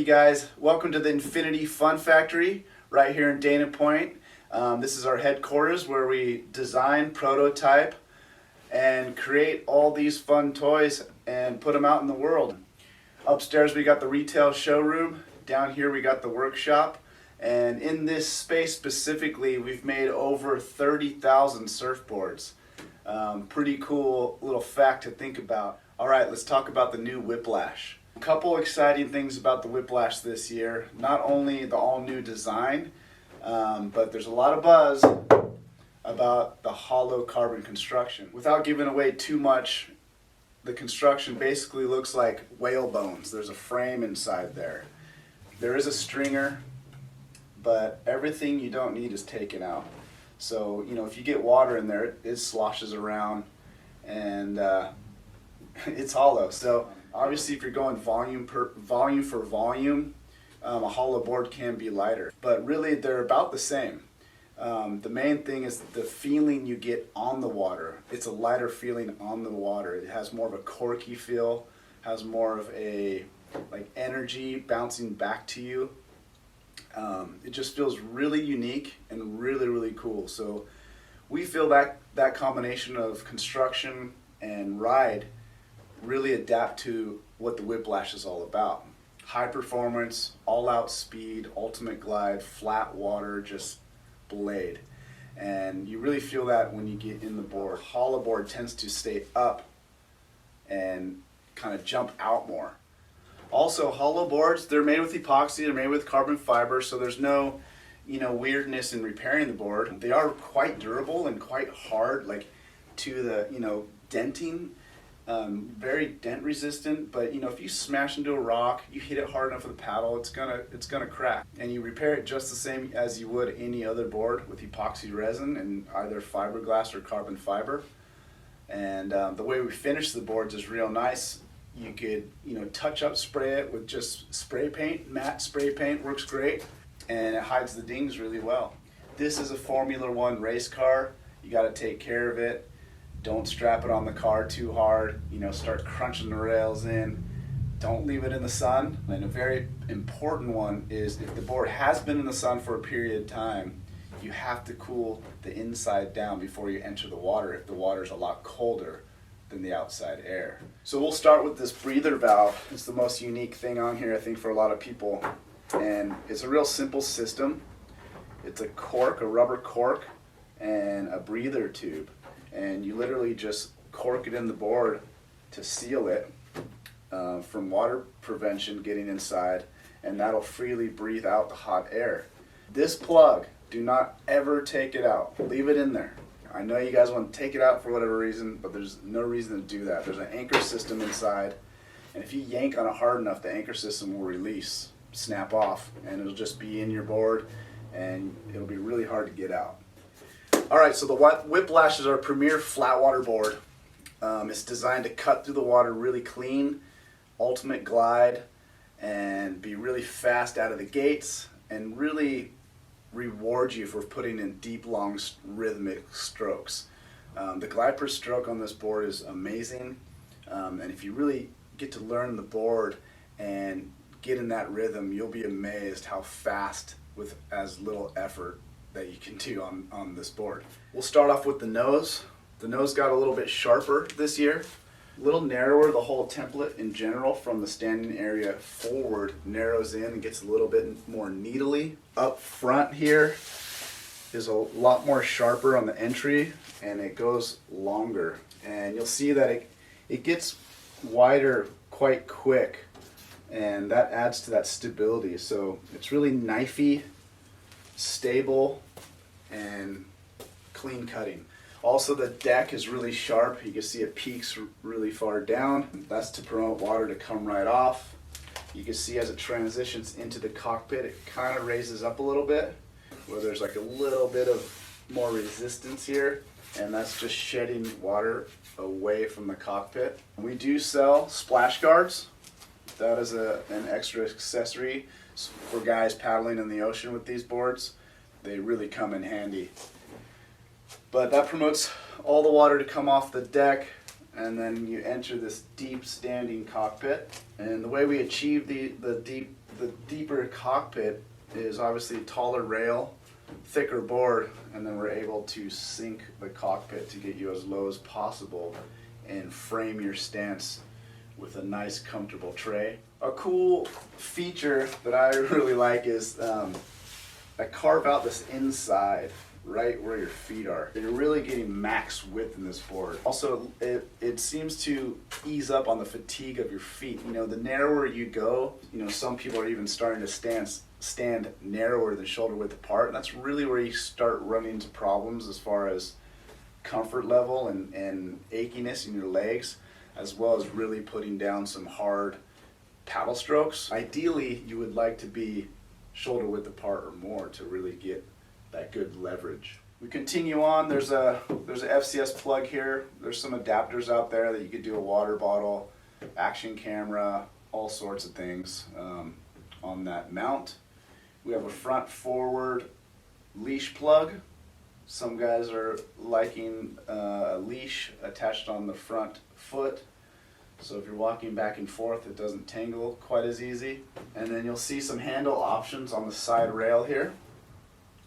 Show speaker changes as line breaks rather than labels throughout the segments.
you guys? Welcome to the Infinity Fun Factory right here in Dana Point. This is our headquarters where we design, prototype, and create all these fun toys and put them out in the world. Upstairs we got the retail showroom. Down here we got the workshop. And in this space specifically, we've made over 30,000 surfboards. Pretty cool little fact to think about. All right, let's talk about the new Whiplash. A couple exciting things about the Whiplash this year. Not only the all-new design, but there's a lot of buzz about the hollow carbon construction. Without giving away too much, the construction basically looks like whale bones. There's a frame inside there. There is a stringer, but everything you don't need is taken out. So, you know, if you get water in there, it sloshes around and it's hollow. So obviously if you're going volume for volume, a hollow board can be lighter, but really they're about the same. The main thing is the feeling you get on the water. It's a lighter feeling on the water. It has more of a corky feel, has more of a energy bouncing back to you. It just feels really unique and really cool. So we feel that combination of construction and ride really adapt to what the Whiplash is all about. High performance, all-out speed, ultimate glide, flat water, just blade. And you really feel that when you get in the board. Hollow board tends to stay up and kind of jump out more. Also, hollow boards, they're made with epoxy, they're made with carbon fiber, so there's no, weirdness in repairing the board. They are quite durable and quite hard, to the, denting. Very dent resistant, but if you smash into a rock, you hit it hard enough with a paddle, it's gonna crack. And you repair it just the same as you would any other board with epoxy resin and either fiberglass or carbon fiber. And the way we finish the boards is real nice. You could touch up spray it with just spray paint. Matte spray paint works great, and it hides the dings really well. This is a Formula One race car. You got to take care of it. Don't strap it on the car too hard. Start crunching the rails in. Don't leave it in the sun. And a very important one is if the board has been in the sun for a period of time, you have to cool the inside down before you enter the water if the water is a lot colder than the outside air. So we'll start with this breather valve. It's the most unique thing on here, I think, for a lot of people. And it's a real simple system. It's a cork, a rubber cork, and a breather tube. And you literally just cork it in the board to seal it from water prevention getting inside, and that'll freely breathe out the hot air. This plug, do not ever take it out. Leave it in there. I know you guys want to take it out for whatever reason, but there's no reason to do that. There's an anchor system inside, and if you yank on it hard enough, the anchor system will release, snap off, and it'll just be in your board, and it'll be really hard to get out. Alright, so the Whiplash is our premier flat water board. It's designed to cut through the water really clean, ultimate glide, and be really fast out of the gates, and really reward you for putting in deep, long, rhythmic strokes. The glide per stroke on this board is amazing, and if you really get to learn the board and get in that rhythm, you'll be amazed how fast with as little effort that you can do on this board. We'll start off with the nose. The nose got a little bit sharper this year, a little narrower. The whole template in general from the standing area forward narrows in and gets a little bit more needly. Up front here is a lot more sharper on the entry, and it goes longer. And you'll see that it gets wider quite quick, and that adds to that stability. So it's really knifey, stable, and clean cutting. Also, the deck is really sharp. You can see it peaks really far down. That's to promote water to come right off. You can see as it transitions into the cockpit, it kind of raises up a little bit, where there's a little bit of more resistance here, and that's just shedding water away from the cockpit. We do sell splash guards. That is an extra accessory for guys paddling in the ocean with these boards. They really come in handy. But that promotes all the water to come off the deck, and then you enter this deep standing cockpit. And the way we achieve the the deeper cockpit is obviously a taller rail, thicker board, and then we're able to sink the cockpit to get you as low as possible and frame your stance with a nice comfortable tray. A cool feature that I really like is I carve out this inside right where your feet are. You're really getting max width in this board. Also, it seems to ease up on the fatigue of your feet. You know, the narrower you go, you know, some people are even starting to stand narrower than shoulder width apart. And that's really where you start running into problems as far as comfort level and achiness in your legs, as well as really putting down some hard paddle strokes. Ideally, you would like to be shoulder width apart or more to really get that good leverage. We continue on. There's a FCS plug here. There's some adapters out there that you could do a water bottle, action camera, all sorts of things on that mount. We have a front forward leash plug. Some guys are liking a leash attached on the front foot. So if you're walking back and forth, it doesn't tangle quite as easy. And then you'll see some handle options on the side rail here.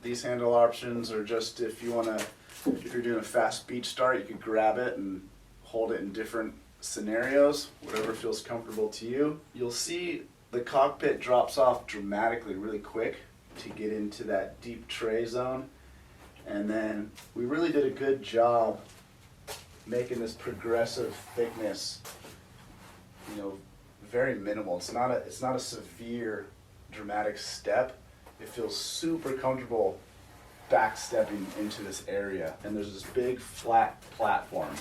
These handle options are just if you're doing a fast beach start, you could grab it and hold it in different scenarios, whatever feels comfortable to you. You'll see the cockpit drops off dramatically really quick to get into that deep tray zone. And then we really did a good job making this progressive thickness, you know, very minimal. It's not a severe dramatic step. It feels super comfortable backstepping into this area. And there's this big flat platform.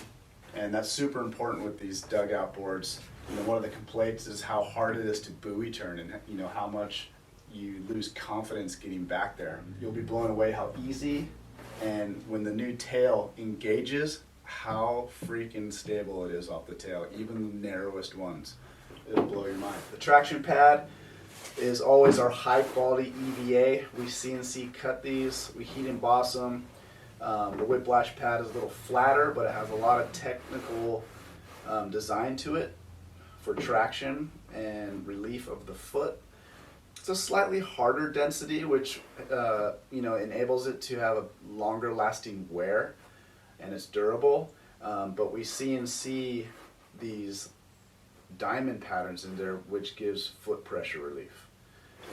And that's super important with these dugout boards. You know, one of the complaints is how hard it is to buoy turn and, you know, how much you lose confidence getting back there. You'll be blown away how easy, and when the new tail engages, how freaking stable it is off the tail, even the narrowest ones. It'll blow your mind. The traction pad is always our high quality EVA. We CNC cut these, we heat emboss them. The Whiplash pad is a little flatter, but it has a lot of technical design to it for traction and relief of the foot. It's a slightly harder density, which you know, enables it to have a longer lasting wear, and it's durable. But we CNC these diamond patterns in there, which gives foot pressure relief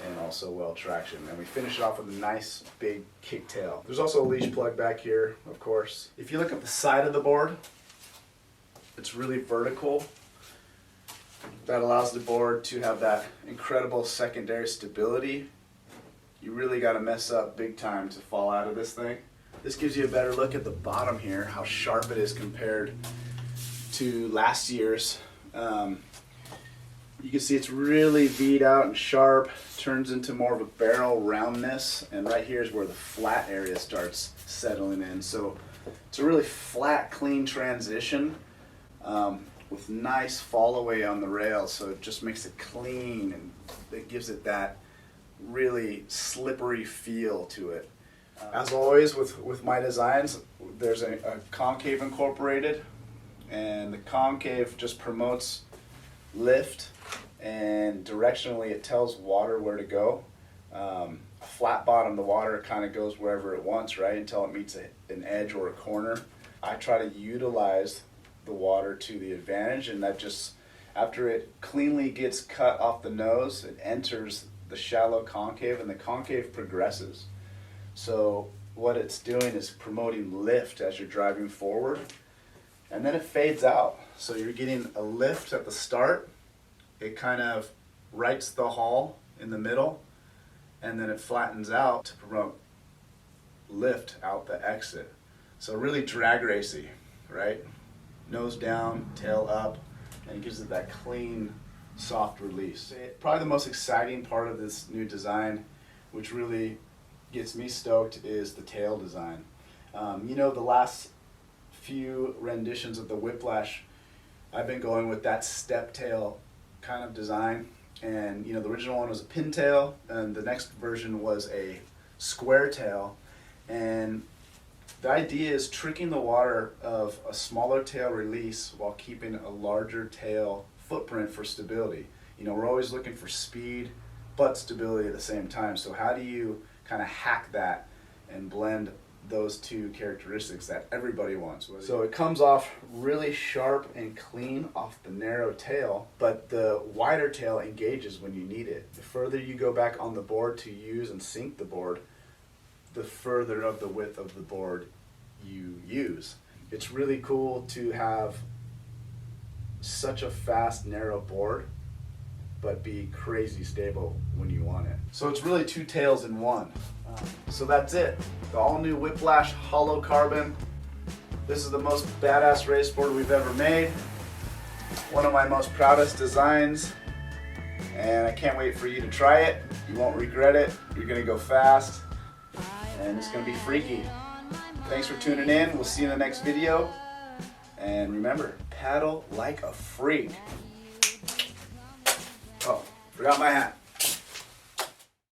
and also well traction. And we finish it off with a nice big kick tail. There's also a leash plug back here, of course. If you look at the side of the board, it's really vertical. That allows the board to have that incredible secondary stability. You really got to mess up big time to fall out of this thing. This gives you a better look at the bottom here, how sharp it is compared to last year's. You can see it's really V'd out and sharp, turns into more of a barrel roundness, and right here is where the flat area starts settling in. So it's a really flat, clean transition with nice fall away on the rail, so it just makes it clean and it gives it that really slippery feel to it. As always with my designs, there's a concave incorporated, and the concave just promotes lift, and directionally it tells water where to go. A flat bottom, the water kind of goes wherever it wants, right, until it meets an edge or a corner. I try to utilize the water to the advantage, and that just, after it cleanly gets cut off the nose, it enters the shallow concave, and the concave progresses. So what it's doing is promoting lift as you're driving forward, and then it fades out. So you're getting a lift at the start, it kind of rights the hull in the middle, and then it flattens out to promote lift out the exit. So really drag racy, right? Nose down, tail up, and it gives it that clean, soft release. Probably the most exciting part of this new design, which really gets me stoked, is the tail design. You know, the last few renditions of the Whiplash, I've been going with that step tail kind of design, and you know, the original one was a pintail, and the next version was a square tail, and the idea is tricking the water of a smaller tail release while keeping a larger tail footprint for stability. You know, we're always looking for speed but stability at the same time. So how do you kind of hack that and blend those two characteristics that everybody wants? So it comes off really sharp and clean off the narrow tail, but the wider tail engages when you need it. The further you go back on the board to use and sync the board, the further of the width of the board you use. It's really cool to have such a fast, narrow board, but be crazy stable when you want it. So it's really two tails in one. So that's it. The all-new Whiplash hollow carbon. This is the most badass race board we've ever made. One of my most proudest designs. And I can't wait for you to try it. You won't regret it. You're gonna go fast. And it's gonna be freaky. Thanks for tuning in. We'll see you in the next video. And remember, paddle like a freak. Oh, forgot my hat.